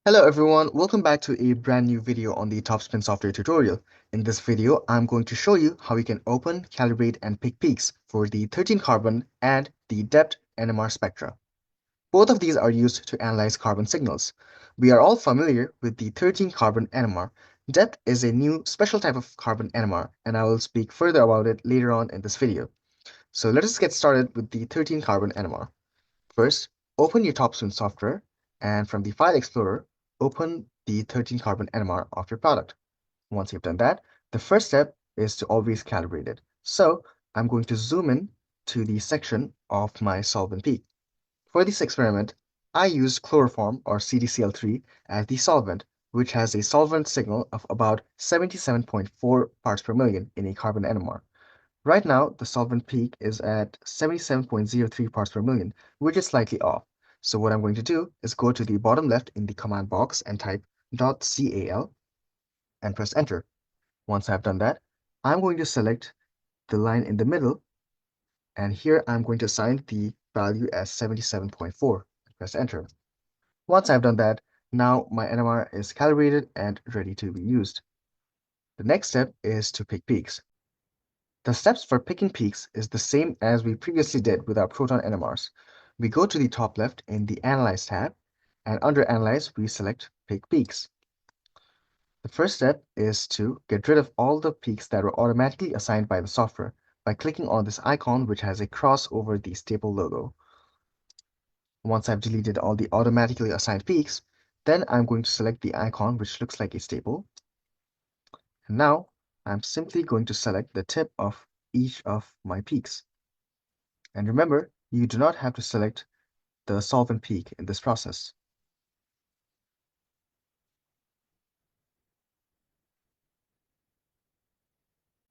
Hello everyone, welcome back to a brand new video on the TopSpin software tutorial. In this video, I'm going to show you how you can open, calibrate, and pick peaks for the 13 carbon and the DEPT NMR spectra. Both of these are used to analyze carbon signals. We are all familiar with the 13 carbon NMR. DEPT is a new special type of carbon NMR, and I will speak further about it later on in this video. So let us get started with the 13 carbon NMR. First, open your TopSpin software, and from the File Explorer, open the 13 carbon NMR of your product. Once you've done that, the first step is to always calibrate it. So I'm going to zoom in to the section of my solvent peak. For this experiment, I used chloroform or CdCl3 as the solvent, which has a solvent signal of about 77.4 parts per million in a carbon NMR. Right now, the solvent peak is at 77.03 parts per million, which is slightly off. So what I'm going to do is go to the bottom left in the command box and type .cal and press enter. Once I've done that, I'm going to select the line in the middle, and here I'm going to assign the value as 77.4 and press enter. Once I've done that, now my NMR is calibrated and ready to be used. The next step is to pick peaks. The steps for picking peaks is the same as we previously did with our proton NMRs. We go to the top left in the Analyze tab, and under Analyze, we select Pick Peaks. The first step is to get rid of all the peaks that were automatically assigned by the software by clicking on this icon which has a cross over the staple logo. Once I've deleted all the automatically assigned peaks, then I'm going to select the icon which looks like a staple. And now I'm simply going to select the tip of each of my peaks. And remember, you do not have to select the solvent peak in this process.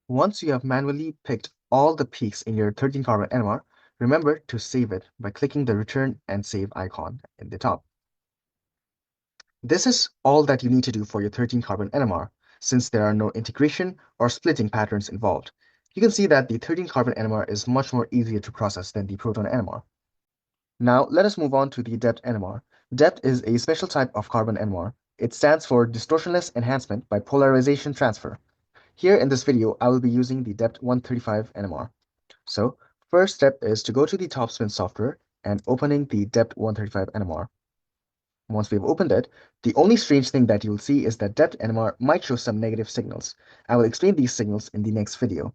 Once you have manually picked all the peaks in your 13 carbon NMR, remember to save it by clicking the return and save icon in the top. This is all that you need to do for your 13 carbon NMR, since there are no integration or splitting patterns involved. You can see that the 13 carbon NMR is much more easier to process than the proton NMR. Now let us move on to the DEPT NMR. DEPT is a special type of carbon NMR. It stands for Distortionless Enhancement by Polarization Transfer. Here in this video, I will be using the DEPT 135 NMR. So first step is to go to the TopSpin software and opening the DEPT 135 NMR. Once we've opened it, the only strange thing that you'll see is that DEPT NMR might show some negative signals. I will explain these signals in the next video.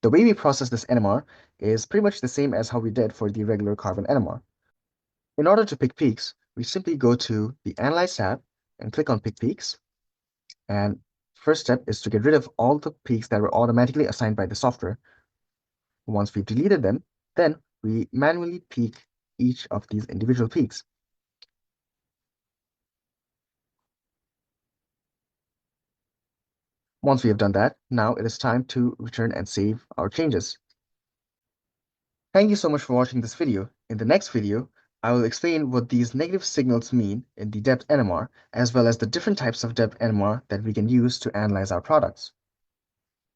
The way we process this NMR is pretty much the same as how we did for the regular carbon NMR. In order to pick peaks, we simply go to the Analyze tab and click on Pick Peaks. And first step is to get rid of all the peaks that were automatically assigned by the software. Once we've deleted them, then we manually peak each of these individual peaks. Once we have done that, now it is time to return and save our changes. Thank you so much for watching this video. In the next video, I will explain what these negative signals mean in the DEPT NMR, as well as the different types of DEPT NMR that we can use to analyze our products.